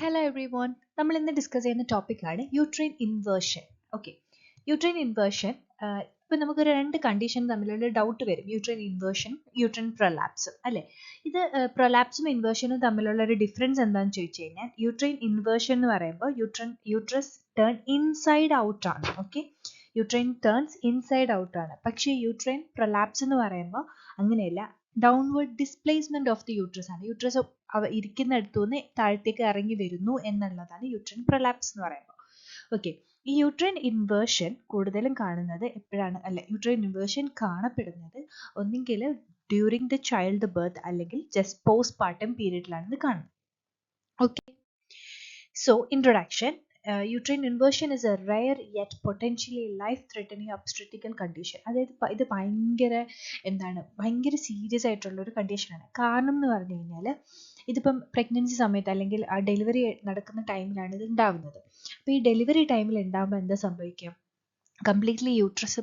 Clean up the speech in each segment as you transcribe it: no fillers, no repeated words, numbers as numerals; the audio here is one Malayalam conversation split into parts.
Hello every one. നമ്മൾ ഇന്ന് ഡിസ്കസ് ചെയ്യുന്ന ടോപ്പിക്കാണ് uterine inversion. Okay, uterine inversion. ഇപ്പം നമുക്കൊരു രണ്ട് കണ്ടീഷൻ തമ്മിലുള്ള ഡൗട്ട് വരും, യൂട്രൈൻ ഇൻവേർഷൻ, യൂട്രൈൻ പ്രൊലാപ്സും അല്ലേ. ഇത് പ്രൊലാപ്സും ഇൻവേർഷനും തമ്മിലുള്ള ഒരു ഡിഫറൻസ് എന്താണെന്ന് ചോദിച്ചു കഴിഞ്ഞാൽ, യൂട്രൈൻ ഇൻവേർഷൻ എന്ന് പറയുമ്പോൾ യൂട്രസ് ടേൺ ഇൻസൈഡ് ഔട്ട് ആണ്. Okay, uterine turns inside out ആണ്. പക്ഷേ യൂട്രൈൻ പ്രൊലാപ്സ് എന്ന് പറയുമ്പോൾ അങ്ങനെയല്ല, downward displacement of the uterus ആണ്. യൂട്രസ് ഇരിക്കുന്നിടത്തു നിന്ന് താഴത്തേക്ക് ഇറങ്ങി വരുന്നു എന്നുള്ളതാണ് യൂട്രൈൻ പ്രൊലാപ്സ് എന്ന് പറയുമ്പോൾ. ഓക്കെ, ഈ യൂട്രൈൻ ഇൻവേർഷൻ കൂടുതലും കാണുന്നത് എപ്പോഴാണ്, യൂട്രൈൻ ഇൻവേർഷൻ കാണപ്പെടുന്നത് ഒന്നെങ്കിൽ ഡ്യൂറിങ് ദ ചൈൽഡ് ബർത്ത് അല്ലെങ്കിൽ ജസ്റ്റ് പോസ്റ്റ് പാർട്ടം പീരീഡിലാണ് ഇത് കാണുന്നത്. Okay, so introduction. Uterine inversion is a rare yet potentially life threatening obstetrical condition. അതായത് ഇത് ഭയങ്കര സീരിയസ് ആയിട്ടുള്ള ഒരു കണ്ടീഷനാണ്. കാരണം എന്ന് പറഞ്ഞു കഴിഞ്ഞാൽ, ഇതിപ്പം പ്രഗ്നൻസി സമയത്ത് അല്ലെങ്കിൽ ആ ഡെലിവറി നടക്കുന്ന ടൈമിലാണ് ഇത് ഉണ്ടാവുന്നത്. അപ്പോൾ ഈ ഡെലിവറി ടൈമിൽ ഉണ്ടാകുമ്പോൾ എന്താ സംഭവിക്കുക, കംപ്ലീറ്റ്ലി യൂട്രസ്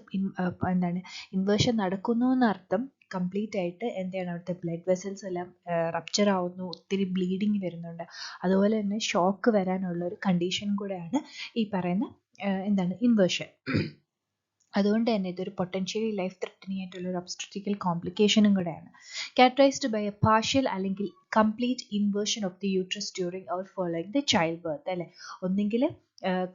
ഇൻവേർഷൻ നടക്കുന്നു എന്നർത്ഥം. കംപ്ലീറ്റ് ആയിട്ട് അവിടുത്തെ ബ്ലഡ് വെസൽസ് എല്ലാം റപ്ചർ ആവുന്നു, ഒത്തിരി ബ്ലീഡിങ് വരുന്നുണ്ട്. അതുപോലെ തന്നെ ഷോക്ക് വരാനുള്ള ഒരു കണ്ടീഷൻ കൂടെയാണ് ഈ പറയുന്ന ഇൻവേർഷൻ. അതുകൊണ്ട് തന്നെ ഇതൊരു പൊട്ടൻഷ്യലി ലൈഫ് ത്രെറ്റനിങ് ആയിട്ടുള്ള ഒരു ഒബ്സ്ട്രറ്റിക്കൽ കോംപ്ലിക്കേഷനും കൂടെയാണ്. ക്യാരക്ടറൈസ്ഡ് ബൈ എ പാർഷ്യൽ അല്ലെങ്കിൽ complete inversion of the uterus during or following the child birth അല്ലെ. ഒന്നെങ്കിൽ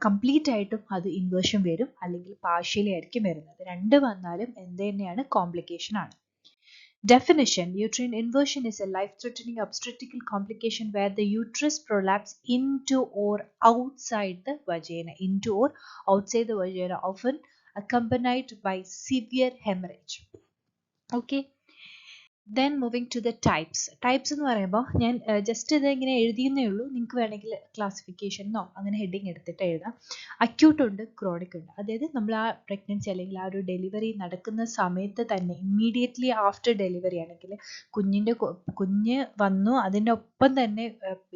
കംപ്ലീറ്റ് ആയിട്ടും അത് ഇൻവേർഷൻ വരും, അല്ലെങ്കിൽ പാർഷ്യലി ആയിരിക്കും വരുന്നത്. രണ്ട് വന്നാലും എന്ത് തന്നെയാണ്, കോംപ്ലിക്കേഷൻ ആണ്. Definition: uterine inversion is a life-threatening obstetrical complication where the uterus prolapses into or outside the vagina, often accompanied by severe hemorrhage. Okay. Then moving to the types. Types എന്ന് പറയുമ്പോൾ ഞാൻ ജസ്റ്റ് ഇത് ഇങ്ങനെ എഴുതിയെന്നേ ഉള്ളൂ. നിങ്ങൾക്ക് വേണമെങ്കിൽ ക്ലാസിഫിക്കേഷനോ അങ്ങനെ ഹെഡിങ് എടുത്തിട്ട് എഴുതാം. അക്യൂട്ട് ഉണ്ട്, ക്രോണിക് ഉണ്ട്. അതായത് നമ്മൾ ആ പ്രഗ്നൻസി അല്ലെങ്കിൽ ആ ഒരു ഡെലിവറി നടക്കുന്ന സമയത്ത് തന്നെ ഇമ്മീഡിയറ്റ്ലി ആഫ്റ്റർ ഡെലിവറി ആണെങ്കിൽ കുഞ്ഞ് വന്നു, അതിൻ്റെ ഒപ്പം തന്നെ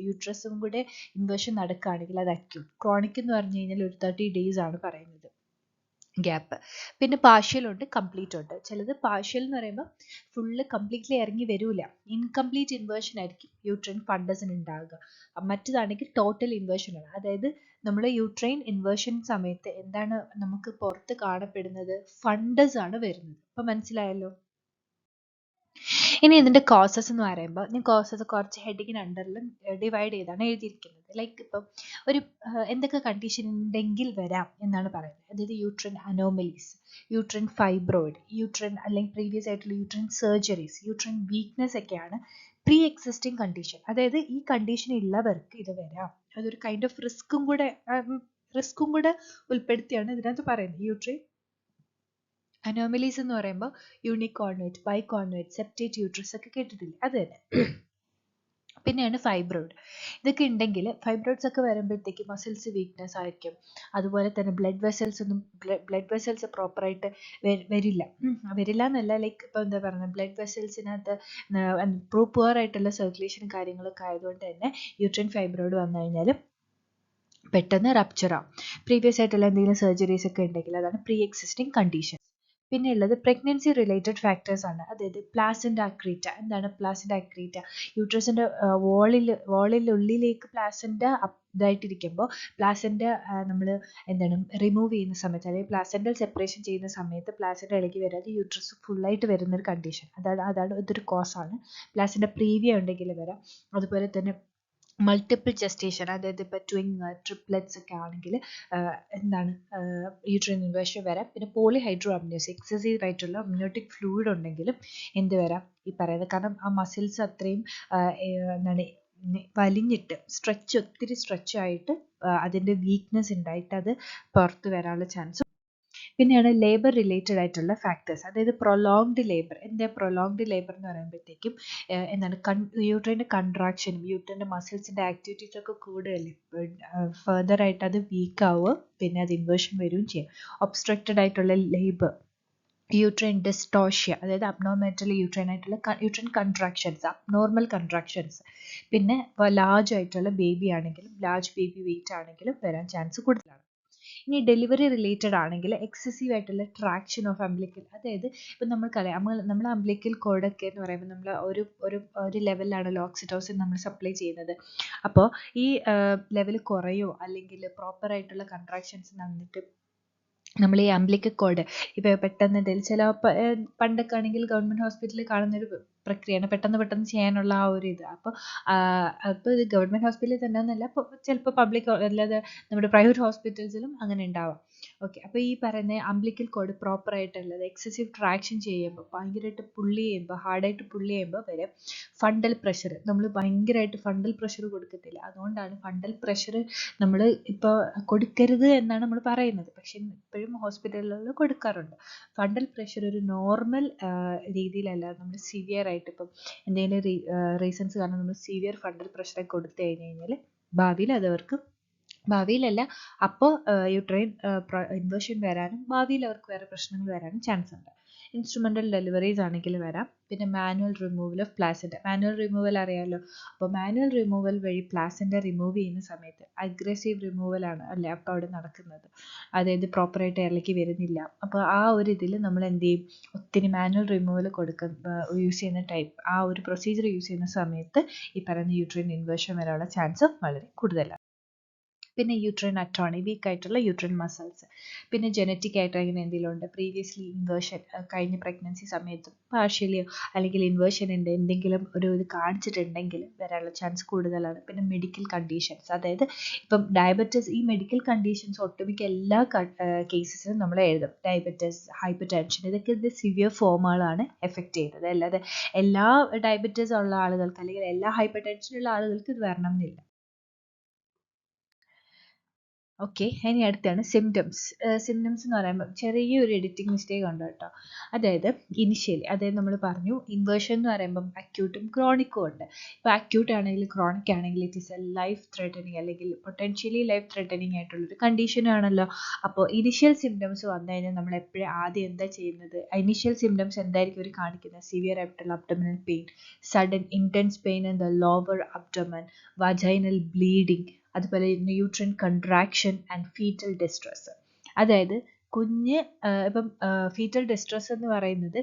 യൂട്രസും കൂടെ ഇൻവേർഷൻ നടക്കുകയാണെങ്കിൽ അത് അക്യൂട്ട്. ക്രോണിക് എന്ന് പറഞ്ഞു കഴിഞ്ഞാൽ ഒരു 30 days ആണ് പറയുന്നത് ഗ്യാപ്പ്. പിന്നെ പാർഷ്യൽ ഉണ്ട്, കംപ്ലീറ്റ് ഉണ്ട്. ചിലത് പാർഷ്യൽ എന്ന് പറയുമ്പോൾ ഫുള്ള് കംപ്ലീറ്റ്ലി ഇറങ്ങി വരൂല, ഇൻകംപ്ലീറ്റ് ഇൻവേർഷൻ ആയിരിക്കും യൂട്രൈൻ ഫണ്ടസിന് ഉണ്ടാവുക. മറ്റേതാണെങ്കിൽ ടോട്ടൽ ഇൻവേർഷൻ ആണ്. അതായത് നമ്മൾ യൂട്രൈൻ ഇൻവേർഷൻ സമയത്ത് എന്താണ് നമുക്ക് പുറത്ത് കാണപ്പെടുന്നത്, ഫണ്ടസ് ആണ് വരുന്നത്. അപ്പൊ മനസ്സിലായല്ലോ. ഇനി ഇതിന്റെ കോസസ് എന്ന് പറയുമ്പോൾ ഞാൻ കോസസ് കുറച്ച് ഹെഡിങ്ങിന് അണ്ടറിലും ഡിവൈഡ് ചെയ്താണ് എഴുതിയിരിക്കുന്നത്. ലൈക്ക് ഇപ്പം ഒരു എന്തൊക്കെ കണ്ടീഷൻ ഉണ്ടെങ്കിൽ വരാം എന്നാണ് പറയുന്നത്. അതായത് uterine anomalies, uterine fibroid, uterine അല്ലെങ്കിൽ പ്രീവിയസ് ആയിട്ടുള്ള യൂട്രൈൻ സർജറീസ്, യൂട്രൈൻ വീക്ക്നെസ് ഒക്കെയാണ് പ്രീ എക്സിസ്റ്റിംഗ് കണ്ടീഷൻ. അതായത് ഈ കണ്ടീഷൻ ഉള്ളവർക്ക് ഇത് വരാം. അതൊരു കൈൻഡ് ഓഫ് റിസ്കും കൂടെ ഉൾപ്പെടുത്തിയാണ് ഇതിനകത്ത് പറയുന്നത്. യൂട്രൈൻ അനോമലീസ് എന്ന് പറയുമ്പോൾ യൂണികോർണേറ്റ്, ബൈകോർണേറ്റ്, സെപ്റ്റേറ്റ് യൂട്രസ് ഒക്കെ കേട്ടിട്ടില്ലേ, അത് തന്നെ. പിന്നെയാണ് ഫൈബ്രോയിഡ്. ഇതൊക്കെ ഉണ്ടെങ്കിൽ ഫൈബ്രോയിഡ്സ് ഒക്കെ വരുമ്പോഴത്തേക്ക് മസിൽസ് വീക്ക്നെസ് ആയിരിക്കും. അതുപോലെ തന്നെ ബ്ലഡ് വെസൽസ് പ്രോപ്പറായിട്ട് വരില്ല എന്നല്ല, ലൈക്ക് ഇപ്പോൾ എന്താ പറയുക, ബ്ലഡ് വെസൽസിനകത്ത് പുവർ ആയിട്ടുള്ള സർക്കുലേഷനും കാര്യങ്ങളൊക്കെ ആയതുകൊണ്ട് തന്നെ യൂട്രൈൻ ഫൈബ്രോയിഡ് വന്നു കഴിഞ്ഞാൽ പെട്ടെന്ന് റപ്ചർ ആവും. പ്രീവിയസ് ആയിട്ടുള്ള എന്തെങ്കിലും സർജറീസ് ഒക്കെ ഉണ്ടെങ്കിൽ അതാണ് പ്രീ എക്സിസ്റ്റിംഗ് കണ്ടീഷൻ. പിന്നെ ഉള്ളത് പ്രഗ്നൻസി റിലേറ്റഡ് ഫാക്ടേഴ്സ് ആണ്. അതായത് പ്ലാസെന്റ അക്രീറ്റ. എന്താണ് പ്ലാസെന്റ അക്രീറ്റ? യൂട്രസിന്റെ വാളിനുള്ളിലേക്ക് പ്ലാസെന്റ ഇതായിട്ടിരിക്കുമ്പോൾ പ്ലാസെന്റ നമ്മൾ റിമൂവ് ചെയ്യുന്ന സമയത്ത്, അല്ലെങ്കിൽ പ്ലാസെന്റൽ സെപ്പറേഷൻ ചെയ്യുന്ന സമയത്ത് പ്ലാസെന്റ ഇളകി വരാതെ യൂട്രസ് ഫുള്ളായിട്ട് വരുന്നൊരു കണ്ടീഷൻ. അതാണ് ഇതൊരു കോസാണ്. പ്ലാസെന്റ പ്രീവിയ ഉണ്ടെങ്കിൽ വരാം. അതുപോലെ തന്നെ മൾട്ടിപ്പിൾ ജസ്റ്റേഷൻ, അതായത് ഇപ്പോൾ ട്രിപ്ലെറ്റ്സ് ഒക്കെ ആണെങ്കിൽ യൂട്രൈൻ ഇൻവേർഷൻ വരാം. പിന്നെ പോളിഹൈഡ്രോ അമ്നിയോസിസ്, എക്സസീവ് ആയിട്ടുള്ള അമ്നിയോട്ടിക് ഫ്ലൂയിഡ് ഉണ്ടെങ്കിലും എന്ത് വരാം, ഈ പറയുന്നത്. കാരണം ആ മസിൽസ് അത്രയും വലിഞ്ഞിട്ട് ഒത്തിരി സ്ട്രെച്ച് ആയിട്ട് അതിൻ്റെ വീക്ക്നെസ് ഉണ്ടായിട്ട് അത് പുറത്ത് വരാനുള്ള ചാൻസ്. പിന്നെയാണ് ലേബർ റിലേറ്റഡ് ആയിട്ടുള്ള ഫാക്ടേഴ്സ്. അതായത് പ്രൊലോങ്ഡ് ലേബർ. പ്രൊലോങ്ഡ് ലേബർ എന്ന് പറയുമ്പോഴത്തേക്കും യൂട്രൈൻ്റെ കൺട്രാക്ഷനും യൂട്രൈൻ്റെ മസിൽസിൻ്റെ ആക്ടിവിറ്റീസ് ഒക്കെ കൂടുതലല്ലേ, ഫെർദർ ആയിട്ട് അത് വീക്ക് ആവുക, പിന്നെ അത് ഇൻവേർഷൻ വരികയും ചെയ്യും. ഒബ്സ്ട്രക്റ്റഡ് ആയിട്ടുള്ള ലേബർ, യൂട്രൈൻ ഡിസ്റ്റോഷ്യ, അതായത് അബ്നോർമാലിറ്റി യൂട്രൈൻ ആയിട്ടുള്ള യൂട്രൈൻ കൺട്രാക്ഷൻസ്, അബ്നോർമൽ കൺട്രാക്ഷൻസ്. പിന്നെ ലാർജ് ആയിട്ടുള്ള ബേബി ആണെങ്കിലും, ലാർജ് ബേബി വെയിറ്റ് ആണെങ്കിലും വരാൻ ചാൻസ് കൂടുതലാണ്. ഇനി ഡെലിവറി റിലേറ്റഡ് ആണെങ്കിൽ എക്സസീവ് ആയിട്ടുള്ള ട്രാക്ഷൻ ഓഫ് അംബ്ലിക്കൽ, അതായത് ഇപ്പം നമ്മൾക്കറിയാം നമ്മൾ അംബ്ലിക്കൽ കോഡൊക്കെ എന്ന് പറയുമ്പോൾ നമ്മൾ ഒരു ലെവലിലാണല്ലോ ഓക്സിറ്റോസിൻ നമ്മൾ സപ്ലൈ ചെയ്യുന്നത്. അപ്പോൾ ഈ ലെവൽ കുറയോ അല്ലെങ്കിൽ പ്രോപ്പറായിട്ടുള്ള കൺട്രാക്ഷൻസ് നടന്നിട്ട് നമ്മൾ ഈ അംബ്ലിക്കൽ കോഡ് ഇപ്പോൾ പെട്ടെന്ന് ചില പണ്ടൊക്കെ ആണെങ്കിൽ ഗവൺമെൻറ് ഹോസ്പിറ്റലിൽ കാണുന്നൊരു പ്രക്രിയയാണ് പെട്ടെന്ന് ചെയ്യാനുള്ള ആ ഒരു ഇത്. അപ്പോൾ ഇത് ഗവൺമെൻറ് ഹോസ്പിറ്റലിൽ തന്നെ ഒന്നല്ല, അപ്പോൾ ചിലപ്പോൾ പബ്ലിക് അല്ലാതെ നമ്മുടെ പ്രൈവറ്റ് ഹോസ്പിറ്റൽസിലും അങ്ങനെ ഉണ്ടാവാം. ഓക്കെ, അപ്പോൾ ഈ പറയുന്ന അംബ്ലിക്കൽ കോഡ് പ്രോപ്പറായിട്ടുള്ളത് എക്സസീവ് ട്രാക്ഷൻ ചെയ്യുമ്പോൾ ഭയങ്കരമായിട്ട് ഹാർഡായിട്ട് പുള്ളി ചെയ്യുമ്പോൾ വരെ ഫണ്ടൽ പ്രഷർ, നമ്മൾ ഭയങ്കരമായിട്ട് ഫണ്ടൽ പ്രഷർ കൊടുക്കത്തില്ല. അതുകൊണ്ടാണ് ഫണ്ടൽ പ്രഷർ നമ്മൾ ഇപ്പോൾ കൊടുക്കരുത് എന്നാണ് നമ്മൾ പറയുന്നത്, പക്ഷേ ഇപ്പോഴും ഹോസ്പിറ്റലുകളിൽ കൊടുക്കാറുണ്ട്. ഫണ്ടൽ പ്രഷർ ഒരു നോർമൽ രീതിയിലല്ല, നമ്മൾ സിവിയർ ആയിട്ട് ഇപ്പം എന്തെങ്കിലും റീസൺസ് കാരണം നമ്മൾ സിവിയർ ഫണ്ടൽ പ്രഷറൊക്കെ കൊടുത്തു കഴിഞ്ഞാൽ ഭാവിയിലല്ല അപ്പോൾ യൂട്രൈൻ ഇൻവേർഷൻ വരാനും ഭാവിയിൽ അവർക്ക് വേറെ പ്രശ്നങ്ങൾ വരാനും ചാൻസ് ഉണ്ട്. ഇൻസ്ട്രുമെൻ്റൽ ഡെലിവറീസ് ആണെങ്കിൽ വരാം. പിന്നെ manual removal of placenta, manual removal അറിയാമല്ലോ. അപ്പോൾ മാനുവൽ റിമൂവൽ വഴി പ്ലാസൻ്റ റിമൂവ് ചെയ്യുന്ന സമയത്ത് അഗ്രസീവ് റിമൂവലാണ് അല്ലേ അപ്പോൾ അവിടെ നടക്കുന്നത്, അതായത് പ്രോപ്പറായിട്ട് ഇറക്കി വരുന്നില്ല. അപ്പോൾ ആ ഒരു ഇതിൽ നമ്മൾ എന്ത് ചെയ്യും, ഒത്തിരി മാനുവൽ റിമൂവൽ യൂസ് ചെയ്യുന്ന ആ ഒരു പ്രൊസീജിയർ യൂസ് ചെയ്യുന്ന സമയത്ത് ഈ പറയുന്ന യൂട്രൈൻ ഇൻവേർഷൻ വരാനുള്ള ചാൻസ് വളരെ കൂടുതലാണ്. പിന്നെ യൂട്രൈൻ അറ്റോണി, വീക്ക് ആയിട്ടുള്ള യൂട്രൈൻ മസിൽസ്. പിന്നെ ജനറ്റിക് ആയിട്ട് അങ്ങനെ എന്തെങ്കിലും ഉണ്ട്, പ്രീവിയസ്ലി ഇൻവേർഷൻ കഴിഞ്ഞ പ്രഗ്നൻസി സമയത്തും പാർഷ്യലിയോ അല്ലെങ്കിൽ ഇൻവേർഷൻ്റെ എന്തെങ്കിലും ഒരു ഇത് കാണിച്ചിട്ടുണ്ടെങ്കിൽ വരാനുള്ള ചാൻസ് കൂടുതലാണ്. പിന്നെ മെഡിക്കൽ കണ്ടീഷൻസ്, അതായത് ഇപ്പം ഡയബറ്റിസ്, ഈ മെഡിക്കൽ കണ്ടീഷൻസ് ഒട്ടുമിക്ക എല്ലാ കേസസിലും നമ്മൾ എഴുതും. ഡയബറ്റിസ്, ഹൈപ്പർ ടെൻഷൻ, ഇതൊക്കെ ഇത് സിവിയർ ഫോമുകളാണ് എഫക്റ്റ് ചെയ്യുന്നത്. അല്ലാതെ എല്ലാ ഡയബറ്റിസ് ഉള്ള ആളുകൾക്ക് അല്ലെങ്കിൽ എല്ലാ ഹൈപ്പർ ടെൻഷനുള്ള ആളുകൾക്ക് ഇത് വരണം എന്നില്ല. ഓക്കെ, ഇനി അടുത്താണ് സിംറ്റംസ്. സിംറ്റംസ് എന്ന് പറയുമ്പോൾ ചെറിയൊരു എഡിറ്റിംഗ് മിസ്റ്റേക്ക് ഉണ്ട് കേട്ടോ. അതായത് ഇനിഷ്യലി, അതായത് നമ്മൾ പറഞ്ഞു ഇൻവേർഷൻ എന്ന് പറയുമ്പം അക്യൂട്ടും ക്രോണിക്കും ഉണ്ട്. ഇപ്പോൾ അക്യൂട്ട് ആണെങ്കിൽ ക്രോണിക് ആണെങ്കിൽ it is A life threatening അല്ലെങ്കിൽ പൊട്ടൻഷ്യലി ലൈഫ് ത്രെറ്റനിങ് ആയിട്ടുള്ളൊരു കണ്ടീഷനാണല്ലോ. അപ്പോൾ ഇനിഷ്യൽ സിംറ്റംസ് വന്നു കഴിഞ്ഞാൽ നമ്മൾ എപ്പോഴും ആദ്യം എന്താ ചെയ്യുന്നത്, ഇനിഷ്യൽ സിംറ്റംസ് എന്തായിരിക്കും അവർ കാണിക്കുന്നത്, സിവിയർ ആയിട്ടുള്ള abdominal pain, sudden intense pain in the lower abdomen, vaginal bleeding, അതുപോലെ uterine contraction and fetal distress. അതായത് കുഞ്ഞ് ഇപ്പം ഫീറ്റൽ ഡിസ്ട്രെസ് എന്ന് പറയുന്നത്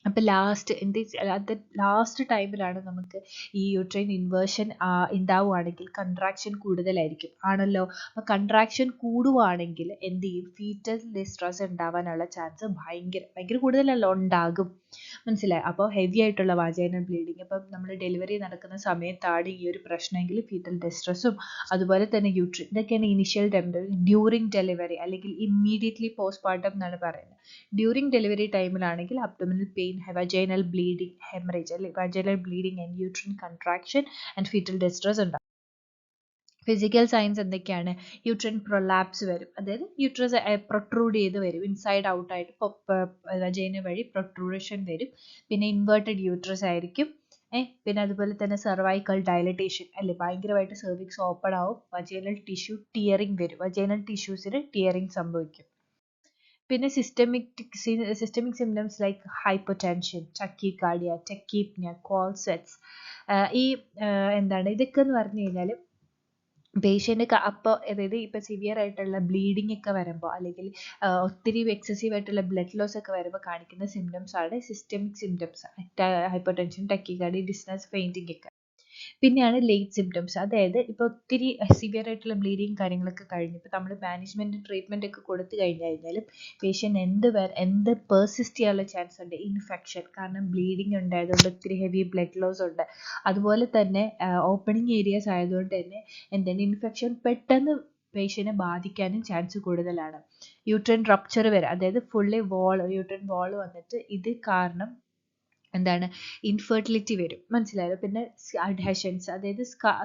അപ്പം ലാസ്റ്റ് ടൈമിലാണ് നമുക്ക് ഈ യൂട്രൈൻ ഇൻവേർഷൻ ഉണ്ടാവുകയാണെങ്കിൽ കൺട്രാക്ഷൻ കൂടുതലായിരിക്കും ആണല്ലോ. അപ്പോൾ കൺട്രാക്ഷൻ കൂടുവാണെങ്കിൽ എന്ത് ചെയ്യും, ഫീറ്റൽ ഡിസ്ട്രെസ് ഉണ്ടാവാനുള്ള ചാൻസ് ഭയങ്കര കൂടുതലല്ല, ഉണ്ടാകും. മനസ്സിലായി. അപ്പോൾ ഹെവി ആയിട്ടുള്ള വാജൈനൽ ബ്ലീഡിങ്, ഇപ്പം നമ്മൾ ഡെലിവറി നടക്കുന്ന സമയത്താണ് ഈ ഒരു പ്രശ്നമെങ്കിൽ ഫീറ്റൽ ഡിസ്ട്രെസ്സും അതുപോലെ തന്നെ യൂട്രൈൻ, ഇതൊക്കെയാണ് ഇനിഷ്യൽ ഡ്യൂറിങ് ഡെലിവറി അല്ലെങ്കിൽ ഇമ്മീഡിയറ്റ്ലി പോസ്റ്റ്മോർട്ടം എന്നാണ് പറയുന്നത്. ഡ്യൂറിങ് ഡെലിവറി ടൈമിലാണെങ്കിൽ abdominal pain, vaginal bleeding, hemorrhage അല്ലെങ്കിൽ vaginal bleeding and uterine contraction and fetal distress ഉണ്ടാകും. ഫിസിക്കൽ സൈൻസ് എന്തൊക്കെയാണ്, യൂട്രൈൻ പ്രൊലാപ്സ് വരും, അതായത് യൂട്രസ് പ്രൊട്രൂഡ് ചെയ്ത് വരും, ഇൻസൈഡ് ഔട്ട് ആയിട്ട് വജൈന വഴി പ്രൊട്രൂഷൻ വരും. പിന്നെ ഇൻവേർട്ടഡ് യൂട്രസ് ആയിരിക്കും. പിന്നെ അതുപോലെ തന്നെ സെർവൈക്കൽ ഡയലറ്റേഷൻ അല്ലേ, ഭയങ്കരമായിട്ട് സെർവിക്സ് ഓപ്പൺ ആവും, വജൈനൽ ടിഷ്യൂ ടിയറിങ് വരും, വജൈനൽ ടിഷ്യൂസിന് ടിയറിങ് സംഭവിക്കും. പിന്നെ systemic symptoms like hypertension, tachycardia, tachypnoea, cold sweats, ഇതൊക്കെ എന്ന് പറഞ്ഞു കഴിഞ്ഞാൽ പേഷ്യൻ്റ് അപ്പോൾ അതായത് ഇപ്പോൾ സിവിയർ ആയിട്ടുള്ള ബ്ലീഡിംഗ് ഒക്കെ വരുമ്പോൾ അല്ലെങ്കിൽ ഒത്തിരി എക്സസീവ് ആയിട്ടുള്ള ബ്ലഡ് ലോസ് ഒക്കെ വരുമ്പോൾ കാണിക്കുന്ന സിംറ്റംസ് ആണ് systemic symptoms, hypertension, tachycardia, dizziness, fainting ഒക്കെ. പിന്നെയാണ് ലേറ്റ് സിംറ്റംസ്, അതായത് ഇപ്പോൾ ഒത്തിരി സിവിയർ ആയിട്ടുള്ള ബ്ലീഡിങ് കാര്യങ്ങളൊക്കെ കഴിഞ്ഞ് ഇപ്പോൾ നമ്മൾ മാനേജ്മെൻറ്റ് ട്രീറ്റ്മെൻറ്റ് ഒക്കെ കൊടുത്തു കഴിഞ്ഞാലും പേഷ്യൻ്റ് എന്ത് പെർസിസ്റ്റ് ചെയ്യാനുള്ള ചാൻസ് ഉണ്ട്, ഇൻഫെക്ഷൻ, കാരണം ബ്ലീഡിങ് ഉണ്ടായതുകൊണ്ട് ഒത്തിരി ഹെവി ബ്ലഡ് ലോസ് ഉണ്ട്. അതുപോലെ തന്നെ ഓപ്പണിംഗ് ഏരിയാസ് ആയതുകൊണ്ട് തന്നെ ഇൻഫെക്ഷൻ പെട്ടെന്ന് പേഷ്യനെ ബാധിക്കാനും ചാൻസ് കൂടുതലാണ്. യൂട്രൈൻ റപ്ചർ വരെ, അതായത് ഫുള്ളി യൂട്രൈൻ വാൾ വന്നിട്ട് ഇത് കാരണം ഇൻഫെർട്ടിലിറ്റി വരും, മനസ്സിലായോ. പിന്നെ അഡ്ഹഷൻസ്, അതായത്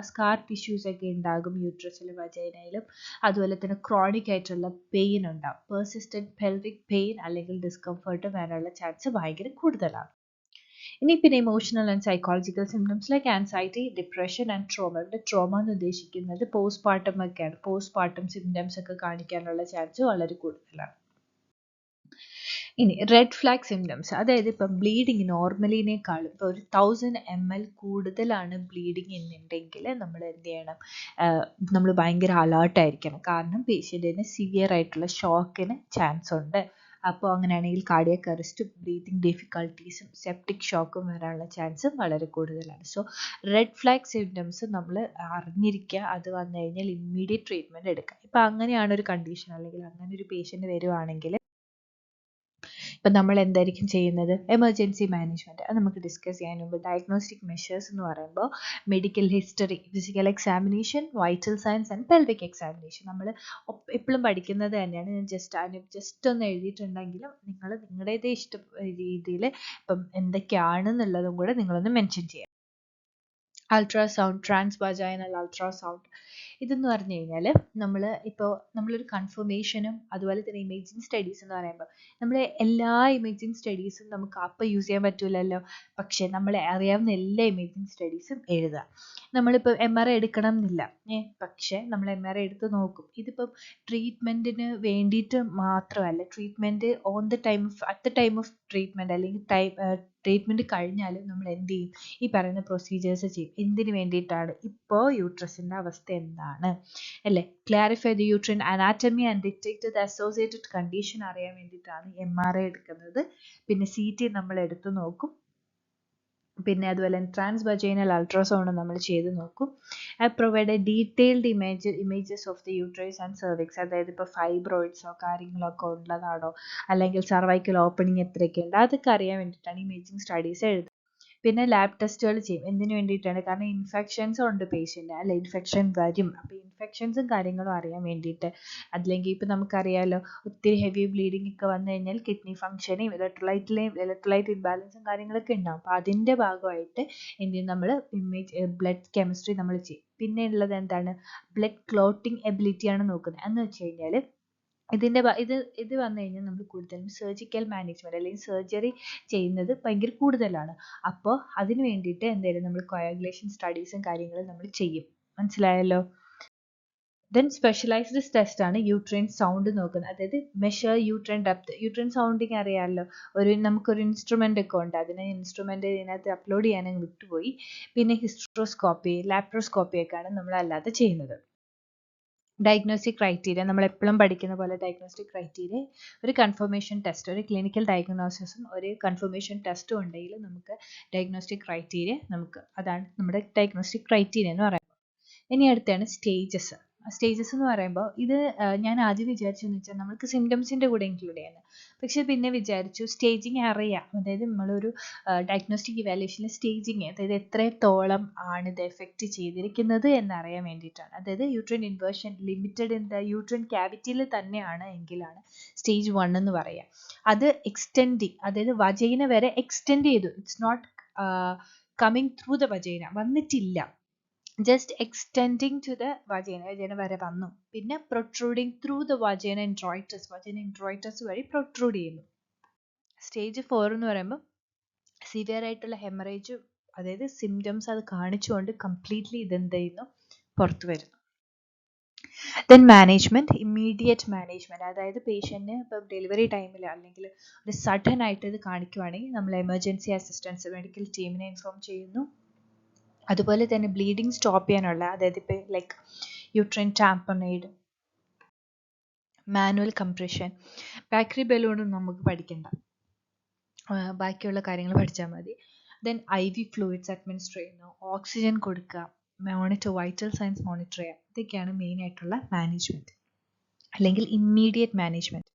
സ്കാർ ടിഷ്യൂസ് ഒക്കെ ഉണ്ടാകും യൂട്രസിലും വജൈനയിലും. അതുപോലെ തന്നെ ക്രോണിക് ആയിട്ടുള്ള പെയിൻ ഉണ്ടാകും, പെർസിസ്റ്റന്റ് പെൽവിക് പെയിൻ അല്ലെങ്കിൽ ഡിസ്കംഫർട്ട് വരാനുള്ള ചാൻസ് ഭയങ്കര കൂടുതലാണ്. ഇനി പിന്നെ emotional and psychological symptoms like anxiety, depression and trauma. ഇവിടെ ട്രോമ എന്ന് ഉദ്ദേശിക്കുന്നത് പോസ്റ്റ്മോർട്ടം ഒക്കെയാണ്. പോസ്റ്റ്മോർട്ടം സിംറ്റംസ് ഒക്കെ കാണിക്കാനുള്ള ചാൻസ് വളരെ കൂടുതലാണ്. ഇനി റെഡ് ഫ്ലാഗ് സിംറ്റംസ്, അതായത് ഇപ്പം ബ്ലീഡിങ് നോർമലിനേക്കാളും ഇപ്പോൾ ഒരു 1000 ml കൂടുതലാണ് ബ്ലീഡിങ് എന്നുണ്ടെങ്കിൽ നമ്മൾ എന്ത് ചെയ്യണം, നമ്മൾ ഭയങ്കര അലേർട്ടായിരിക്കണം. കാരണം പേഷ്യൻറ്റിന് സിവിയർ ആയിട്ടുള്ള ഷോക്കിന് ചാൻസ് ഉണ്ട്. അപ്പോൾ അങ്ങനെയാണെങ്കിൽ കാർഡിയക് അറസ്റ്റും ബ്രീതിങ് ഡിഫിക്കൽട്ടീസും സെപ്റ്റിക് ഷോക്കും വരാനുള്ള ചാൻസ് വളരെ കൂടുതലാണ്. സോ റെഡ് ഫ്ലാഗ് സിംറ്റംസ് നമ്മൾ അറിഞ്ഞിരിക്കുക. അത് വന്നു കഴിഞ്ഞാൽ ഇമ്മീഡിയറ്റ് ട്രീറ്റ്മെൻറ്റ് എടുക്കുക. ഇപ്പം അങ്ങനെയാണ് ഒരു കണ്ടീഷൻ, അല്ലെങ്കിൽ അങ്ങനെ ഒരു പേഷ്യൻ്റ് വരുവാണെങ്കിൽ ഇപ്പം നമ്മൾ എന്തായിരിക്കും ചെയ്യുന്നത്, എമർജൻസി മാനേജ്മെൻറ്റ്. അത് നമുക്ക് ഡിസ്കസ് ചെയ്യാൻ മുമ്പ് ഡയഗ്നോസ്റ്റിക് മെഷേഴ്സ് എന്ന് പറയുമ്പോൾ medical history, physical examination, vital science and pelvic examination. നമ്മൾ എപ്പോഴും പഠിക്കുന്നത് തന്നെയാണ്. ഞാൻ ജസ്റ്റ് ഒന്ന് എഴുതിയിട്ടുണ്ടെങ്കിലും നിങ്ങൾ നിങ്ങളുടേതേ ഇഷ്ട രീതിയിൽ ഇപ്പം എന്തൊക്കെയാണെന്നുള്ളതും കൂടെ നിങ്ങളൊന്ന് മെൻഷൻ ചെയ്യാം. അൾട്രാസൗണ്ട്, ട്രാൻസ്വജൈനൽ അൾട്രാസൗണ്ട്, ഇതെന്ന് പറഞ്ഞു കഴിഞ്ഞാൽ നമ്മളൊരു കൺഫർമേഷനും അതുപോലെ തന്നെ ഇമേജിങ് സ്റ്റഡീസ് എന്ന് പറയുമ്പോൾ നമ്മൾ എല്ലാ ഇമേജിങ് സ്റ്റഡീസും നമുക്ക് അപ്പം യൂസ് ചെയ്യാൻ പറ്റില്ലല്ലോ. പക്ഷേ നമ്മളെ അറിയാവുന്ന എല്ലാ ഇമേജിങ് സ്റ്റഡീസും എഴുതുക. നമ്മളിപ്പോൾ MRI എടുക്കണം എന്നില്ല, പക്ഷേ നമ്മൾ MRI എടുത്ത് നോക്കും. ഇതിപ്പം ട്രീറ്റ്മെൻറ്റിന് വേണ്ടിയിട്ട് മാത്രമല്ല, treatment at the time of treatment അല്ലെങ്കിൽ ട്രീറ്റ്മെൻറ്റ് കഴിഞ്ഞാലും നമ്മൾ എന്ത് ചെയ്യും, ഈ പറയുന്ന പ്രൊസീജിയേഴ്സ് ചെയ്യും. എന്തിനു വേണ്ടിയിട്ടാണ്, ഇപ്പോൾ യൂട്രസിൻ്റെ അവസ്ഥ എന്താണ് അല്ലേ, clarify the uterine anatomy and detect the associated condition അറിയാൻ വേണ്ടിയിട്ടാണ് MRI എടുക്കുന്നത്. പിന്നെ CT നമ്മൾ എടുത്തു നോക്കും. പിന്നെ അതുപോലെ ട്രാൻസ്വജൈനൽ അൾട്രാസൗണ്ട് നമ്മൾ ചെയ്ത് നോക്കും. Provide detailed images of the uterus and cervix, അതായത് ഇപ്പോൾ ഫൈബ്രോയിഡ്സോ കാര്യങ്ങളോ ഒക്കെ ഉള്ളതാണോ, അല്ലെങ്കിൽ സർവൈക്കൽ ഓപ്പണിംഗ് എത്രയൊക്കെ ഉണ്ട്, അതൊക്കെ അറിയാൻ വേണ്ടിയിട്ടാണ് ഇമേജിങ് സ്റ്റഡീസ് എഴുതുന്നത്. പിന്നെ ലാബ് ടെസ്റ്റുകൾ ചെയ്യും. എന്തിനു വേണ്ടിയിട്ടാണ്, കാരണം ഇൻഫെക്ഷൻസും ഉണ്ട് പേഷ്യൻ്റ്, അല്ല ഇൻഫെക്ഷൻ വരും. അപ്പോൾ ഇൻഫെക്ഷൻസും കാര്യങ്ങളും അറിയാൻ വേണ്ടിയിട്ട്. അല്ലെങ്കിൽ ഇപ്പോൾ നമുക്കറിയാമല്ലോ, ഒത്തിരി ഹെവി ബ്ലീഡിംഗ് ഒക്കെ വന്നു കഴിഞ്ഞാൽ കിഡ്നി ഫംഗ്ഷനെയും ഇലക്ട്രോലൈറ്റ് ഇംബാലൻസും കാര്യങ്ങളൊക്കെ ഉണ്ടാകും. അപ്പോൾ അതിൻ്റെ ഭാഗമായിട്ട് എന്ത് ചെയ്യും, നമ്മൾ ബ്ലഡ് കെമിസ്ട്രി നമ്മൾ ചെയ്യും. പിന്നെ ഉള്ളത് എന്താണ്, ബ്ലഡ് ക്ലോട്ടിംഗ് എബിലിറ്റിയാണ് നോക്കുന്നത്. എന്ന് വെച്ച് കഴിഞ്ഞാൽ ഇത് വന്നു കഴിഞ്ഞാൽ നമ്മൾ കൂടുതലും സർജിക്കൽ മാനേജ്മെൻറ്റ് അല്ലെങ്കിൽ സർജറി ചെയ്യുന്നത് ഭയങ്കര കൂടുതലാണ്. അപ്പോൾ അതിന് വേണ്ടിയിട്ട് എന്തായാലും നമ്മൾ കോയാഗുലേഷൻ സ്റ്റഡീസും കാര്യങ്ങളും നമ്മൾ ചെയ്യും. മനസ്സിലായല്ലോ. ദെൻ സ്പെഷ്യലൈസ്ഡ് ടെസ്റ്റ് ആണ് യൂട്രൈൻ സൗണ്ട് നോക്കുന്നത്, അതായത് measure uterine depth. Uterine sounding അറിയാമല്ലോ, നമുക്കൊരു ഇൻസ്ട്രുമെൻ്റ് ഒക്കെ ഉണ്ട്. ഇൻസ്ട്രുമെൻ്റ് ഇതിനകത്ത് അപ്ലോഡ് ചെയ്യാൻ വിട്ടുപോയി. പിന്നെ ഹിസ്ട്രോസ്കോപ്പി, ലാപ്രോസ്കോപ്പി ഒക്കെയാണ് നമ്മൾ അല്ലാതെ ചെയ്യുന്നത്. ഡയഗ്നോസ്റ്റിക് ക്രൈറ്റീരിയ, നമ്മൾ എപ്പോഴും പഠിക്കുന്ന പോലെ ഡയഗ്നോസ്റ്റിക് ക്രൈറ്റീരിയ, ഒരു കൺഫർമേഷൻ ടെസ്റ്റ്, ഒരു ക്ലിനിക്കൽ ഡയഗ്നോസിസും ഒരു കൺഫർമേഷൻ ടെസ്റ്റും ഉണ്ടെങ്കിൽ നമുക്ക് ഡയഗ്നോസ്റ്റിക് ക്രൈറ്റീരിയ അതാണ് നമ്മുടെ ഡയഗ്നോസ്റ്റിക് ക്രൈറ്റീരിയ എന്ന് പറയുന്നത്. ഇനി അടുത്താണ് സ്റ്റേജസ്. സ്റ്റേജസ് എന്ന് പറയുമ്പോൾ ഇത് ഞാൻ ആദ്യം വിചാരിച്ചെന്ന് വെച്ചാൽ നമുക്ക് സിംറ്റംസിൻ്റെ കൂടെ ഇൻക്ലൂഡ് ചെയ്യാൻ, പക്ഷെ പിന്നെ വിചാരിച്ചു സ്റ്റേജിങ് അറിയാം. അതായത് നമ്മളൊരു ഡയഗ്നോസ്റ്റിക് ഇവാലുവേഷനിൽ സ്റ്റേജിങ്, അതായത് എത്രത്തോളം ആണ് ഇത് എഫക്റ്റ് ചെയ്തിരിക്കുന്നത് എന്നറിയാൻ വേണ്ടിയിട്ടാണ്. അതായത് uterine inversion limited in the uterine ക്യാവിറ്റിയിൽ തന്നെയാണ് എങ്കിലാണ് സ്റ്റേജ് 1 എന്ന് പറയുക. അത് എക്സ്റ്റെൻഡിങ്, അതായത് വജൈന വരെ എക്സ്റ്റെൻഡ് ചെയ്തു, it's not coming through the vagina, വന്നിട്ടില്ല, just extending to the vagina വരെ വന്നു. പിന്നെ protruding through the vagina introitus വഴി പ്രൊട്രൂഡ് ചെയ്യുന്നു. സ്റ്റേജ് 4 എന്ന് പറയുമ്പോൾ സിവിയർ ആയിട്ടുള്ള ഹെമറേജ്, അതായത് സിംറ്റംസ് അത് കാണിച്ചുകൊണ്ട് കംപ്ലീറ്റ്ലി ഇതെന്ത് ചെയ്യുന്നു, പുറത്തു വരുന്നു. ദെൻ മാനേജ്മെൻറ്റ്, ഇമ്മീഡിയറ്റ് മാനേജ്മെൻറ്റ്, അതായത് പേഷ്യൻറ്റിന് ഇപ്പോൾ ഡെലിവറി ടൈമിൽ അല്ലെങ്കിൽ ഒരു സഡൻ ആയിട്ട് ഇത് കാണിക്കുവാണെങ്കിൽ നമ്മൾ എമർജൻസി അസിസ്റ്റൻസ് മെഡിക്കൽ ടീമിനെ ഇൻഫോം ചെയ്യുന്നു. അതുപോലെ തന്നെ ബ്ലീഡിങ് സ്റ്റോപ്പ് ചെയ്യാനുള്ള, അതായത് ഇപ്പോൾ like uterine tamponade, manual compression, Bakri ബലൂണും നമുക്ക് പഠിക്കണ്ട, ബാക്കിയുള്ള കാര്യങ്ങൾ പഠിച്ചാൽ മതി. ദെൻ IV ഫ്ലൂയിഡ്സ് അഡ്മിനിസ്റ്റർ ചെയ്യുന്നു, ഓക്സിജൻ കൊടുക്കുക, വൈറ്റൽ സയൻസ് മോണിറ്റർ ചെയ്യുക. ഇതൊക്കെയാണ് മെയിൻ ആയിട്ടുള്ള മാനേജ്മെൻറ്റ് അല്ലെങ്കിൽ ഇമ്മീഡിയറ്റ് മാനേജ്മെൻറ്റ്.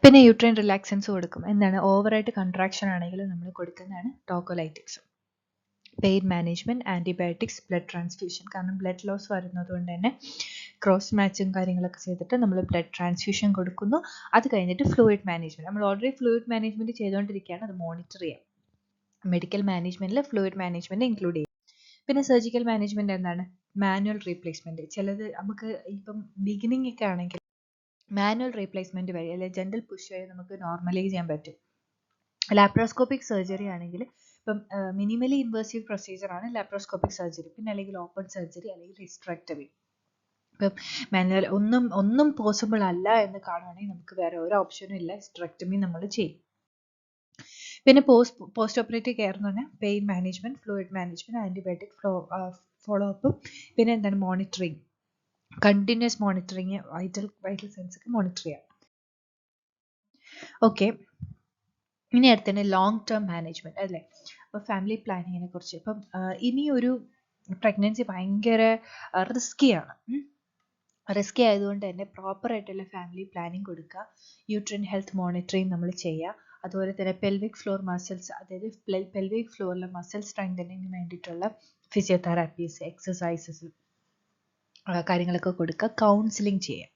പിന്നെ യൂട്രൈൻ റിലാക്സൻസ് കൊടുക്കും. എന്താണ്, ഓവറായിട്ട് കൺട്രാക്ഷൻ ആണെങ്കിൽ നമ്മൾ കൊടുക്കുന്നതാണ് tocolytics. Pain management, antibiotics, blood transfusion, കാരണം ബ്ലഡ് ലോസ് വരുന്നത് കൊണ്ട് തന്നെ ക്രോസ് മാച്ചും കാര്യങ്ങളൊക്കെ ചെയ്തിട്ട് നമ്മൾ ബ്ലഡ് ട്രാൻസ്ഫ്യൂഷൻ കൊടുക്കുന്നു. അത് കഴിഞ്ഞിട്ട് ഫ്ലൂയിഡ് മാനേജ്മെൻറ്റ്, നമ്മൾ ഓൾറെഡി ഫ്ലൂയിഡ് മാനേജ്മെൻറ്റ് ചെയ്തുകൊണ്ടിരിക്കുകയാണ്, അത് മോണിറ്റർ ചെയ്യാം. മെഡിക്കൽ മാനേജ്മെൻറ്റിൽ ഫ്ലൂയിഡ് മാനേജ്മെൻറ്റ് ഇൻക്ലൂഡ് ചെയ്യും. പിന്നെ സർജിക്കൽ മാനേജ്മെൻറ്റ് എന്താണ്, മാനുവൽ റീപ്ലേസ്മെൻറ്റ്. ചിലത് നമുക്ക് ഇപ്പം ബിഗിനിങ് ഒക്കെ ആണെങ്കിൽ മാനുവൽ റീപ്ലേസ്മെൻറ്റ് വഴി അല്ലെങ്കിൽ ജെൻറൽ പുഷ് വഴി നമുക്ക് നോർമലൈസ് ചെയ്യാൻ പറ്റും. ലാപ്രോസ്കോപ്പിക് സർജറി ആണെങ്കിൽ ഇപ്പം മിനിമലി ഇൻവേസീവ് പ്രൊസീജിയറാണ് ലാപ്രോസ്കോപ്പിക് സർജറി. പിന്നെ അല്ലെങ്കിൽ ഓപ്പൺ സർജറി അല്ലെങ്കിൽ ഹിസ്റ്ററക്ടമി. ഇപ്പം മാനുവൽ ഒന്നും പോസിബിൾ അല്ല എന്ന് കാണുകയാണെങ്കിൽ നമുക്ക് വേറെ ഒരു ഓപ്ഷനും ഇല്ല, ഹിസ്റ്ററക്ടമി നമ്മൾ ചെയ്യും. പിന്നെ പോസ്റ്റ് ഓപ്പറേറ്റീവ് കെയർ എന്ന് പറഞ്ഞാൽ pain management, fluid management, antibiotic follow അപ്പും പിന്നെ എന്താണ് monitoring, continuous monitoring, vital signs ഒക്കെ മോണിറ്റർ ചെയ്യാം. ഓക്കെ, ഇനി അടുത്തന്നെ ലോങ് ടേം മാനേജ്മെന്റ് അല്ലേ. അപ്പോൾ ഫാമിലി പ്ലാനിങ്ങിനെ കുറിച്ച് ഇപ്പം ഇനി ഒരു പ്രഗ്നൻസി ഭയങ്കര റിസ്കിയാണ്. റിസ്കി ആയതുകൊണ്ട് തന്നെ പ്രോപ്പറായിട്ടുള്ള ഫാമിലി പ്ലാനിങ് കൊടുക്കുക, യൂട്രൈൻ ഹെൽത്ത് മോണിറ്ററിങ് നമ്മൾ ചെയ്യുക. അതുപോലെ തന്നെ പെൽവിക് ഫ്ലോർ മസിൽസ്, അതായത് പെൽവിക് ഫ്ലോറിലെ മസിൽ സ്ട്രെങ്തനിങ്ങിന് വേണ്ടിയിട്ടുള്ള ഫിസിയോതെറാപ്പീസ്, എക്സസൈസസ് കാര്യങ്ങളൊക്കെ കൊടുക്കുക, കൗൺസിലിംഗ് ചെയ്യുക.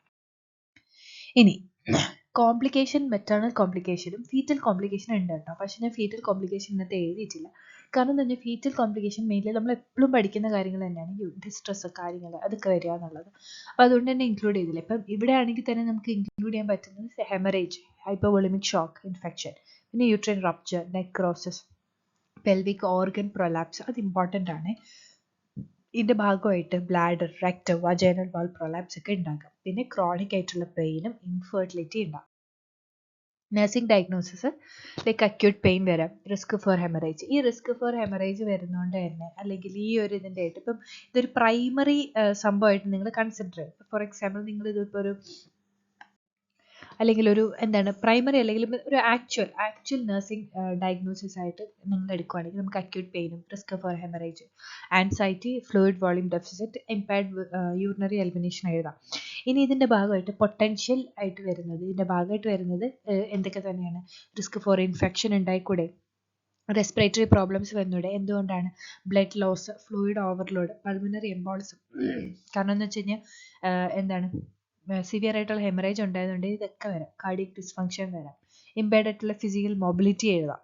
ഇനി കോംപ്ലിക്കേഷൻ, മെറ്റേണൽ കോംപ്ലിക്കേഷനും ഫീറ്റൽ കോംപ്ലിക്കേഷൻ ഉണ്ട് കേട്ടോ. പക്ഷേ ഞാൻ ഫീറ്റൽ കോംപ്ലിക്കേഷൻ ഇന്നത്തെ എഴുതിയിട്ടില്ല. കാരണം എന്താ പറഞ്ഞാൽ ഫീറ്റൽ കോംപ്ലിക്കേഷൻ മെയിൻലി നമ്മൾ എപ്പോഴും പഠിക്കുന്ന കാര്യങ്ങൾ തന്നെയാണ്, ഡിസ്ട്രെസ് കാര്യങ്ങൾ അതൊക്കെ വരിക എന്നുള്ളത്. അപ്പോൾ അതുകൊണ്ട് തന്നെ ഇൻക്ലൂഡ് ചെയ്തില്ല. ഇപ്പം ഇവിടെ ആണെങ്കിൽ തന്നെ നമുക്ക് ഇൻക്ലൂഡ് ചെയ്യാൻ പറ്റുന്നത് ഹെമറേജ്, ഹൈപ്പോവോളമിക് ഷോക്ക്, ഇൻഫെക്ഷൻ, പിന്നെ uterine rupture, necrosis, pelvic organ prolapse, അത് ഇമ്പോർട്ടൻ്റ് ആണ്. ഇതിൻ്റെ ഭാഗമായിട്ട് ബ്ലാഡർ, റെക്ടം, വജൈനൽ വാൾ പ്രൊലാപ്സ് ഒക്കെ ഉണ്ടാകാം. പിന്നെ ക്രോണിക് ആയിട്ടുള്ള പെയിനും ഇൻഫെർട്ടിലിറ്റി ഉണ്ടാകും. Nursing diagnosis like acute pain വരാം, റിസ്ക് ഫോർ ഹെമറേജ്. ഈ റിസ്ക് ഫോർ ഹെമറേജ് വരുന്നതുകൊണ്ട് തന്നെ അല്ലെങ്കിൽ ഈ ഒരു ഇതിൻ്റെ ആയിട്ട് ഇപ്പം ഇതൊരു പ്രൈമറി സംഭവമായിട്ട് നിങ്ങൾ കൺസിഡർ ചെയ്യും. ഫോർ എക്സാമ്പിൾ നിങ്ങൾ ഇതിപ്പോൾ ഒരു അല്ലെങ്കിൽ ഒരു എന്താണ് പ്രൈമറി അല്ലെങ്കിൽ ഒരു ആക്ച്വൽ നഴ്സിംഗ് ഡയഗ്നോസിസ് ആയിട്ട് നിങ്ങൾ എടുക്കുകയാണെങ്കിൽ നമുക്ക് അക്യൂട്ട് പെയിനും, risk for haemorrhage, anxiety, fluid volume deficit, impaired urinary elimination എഴുതാം. ഇനി ഇതിൻ്റെ ഭാഗമായിട്ട് പൊട്ടൻഷ്യൽ ആയിട്ട് വരുന്നത് എന്തൊക്കെ തന്നെയാണ്? റിസ്ക് ഫോർ ഇൻഫെക്ഷൻ ഉണ്ടായിക്കൂടെ, റെസ്പിറേറ്ററി പ്രോബ്ലംസ് വരുന്നൂടെ, എന്തുകൊണ്ടാണ്? Blood loss, fluid overload, pulmonary embolism. കാരണം എന്ന് വെച്ച് കഴിഞ്ഞാൽ എന്താണ് സിവിയർ ആയിട്ടുള്ള ഹെമറേജ് ഉണ്ടായതുകൊണ്ട് ഇതൊക്കെ വരാം. കാർഡിയക് ഡിസ്ഫങ്ഷൻ വരാം. ഇമ്പയർഡ് ആയിട്ടുള്ള ഫിസിക്കൽ മൊബിലിറ്റി എഴുതാം.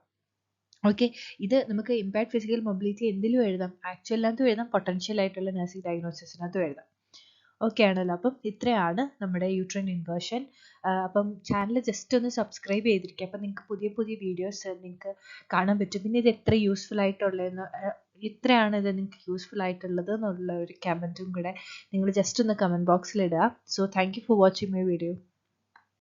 ഓക്കെ, ഇത് നമുക്ക് ഇമ്പാക്ട് ഫിസിക്കൽ മൊബിലിറ്റി എന്തിലും എഴുതാം, ആക്ച്വലിനകത്തും എഴുതാം, പൊട്ടൻഷ്യൽ ആയിട്ടുള്ള നഴ്സിംഗ് ഡയഗ്നോസിസിനകത്തും എഴുതാം. ഓക്കെ ആണല്ലോ. അപ്പം ഇത്രയാണ് നമ്മുടെ യൂട്രൈൻ ഇൻവേർഷൻ. അപ്പം ചാനൽ ജസ്റ്റ് ഒന്ന് സബ്സ്ക്രൈബ് ചെയ്തിരിക്കുക. അപ്പം നിങ്ങൾക്ക് പുതിയ വീഡിയോസ് നിങ്ങൾക്ക് കാണാൻ പറ്റും. പിന്നെ ഇത് എത്ര യൂസ്ഫുൾ ആയിട്ടുള്ളതെന്ന്, ഇത്രയാണ് ഇത് നിങ്ങൾക്ക് യൂസ്ഫുൾ ആയിട്ടുള്ളത് എന്നുള്ള ഒരു കമൻറ്റും കൂടെ നിങ്ങൾ ജസ്റ്റ് ഒന്ന് കമൻറ്റ് ബോക്സിൽ ഇടുക. So thank you for watching my video.